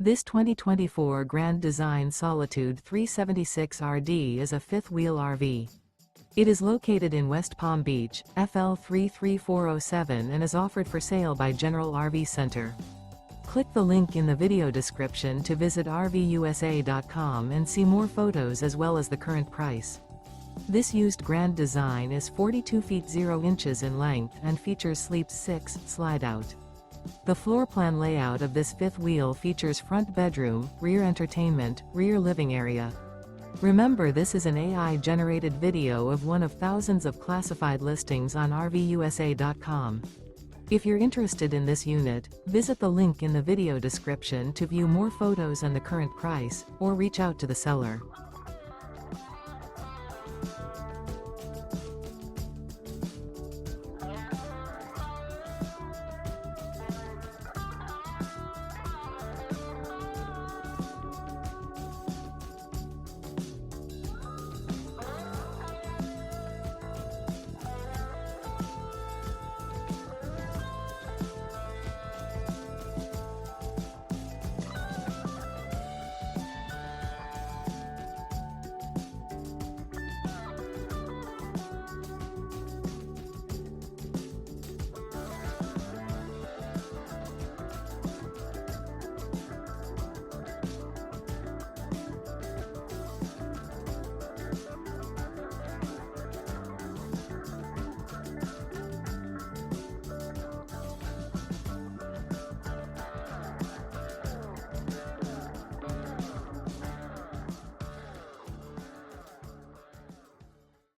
This 2024 Grand Design Solitude 376RD is a fifth-wheel RV. It is located in West Palm Beach, FL 33407 and is offered for sale by General RV Center. Click the link in the video description to visit RVUSA.com and see more photos as well as the current price. This used Grand Design is 42 feet 0 inches in length and features Sleep 6 Slideout. The floor plan layout of this fifth wheel features front bedroom, rear entertainment, rear living area. Remember, this is an AI-generated video of one of thousands of classified listings on RVUSA.com. If you're interested in this unit, visit the link in the video description to view more photos and the current price, or reach out to the seller.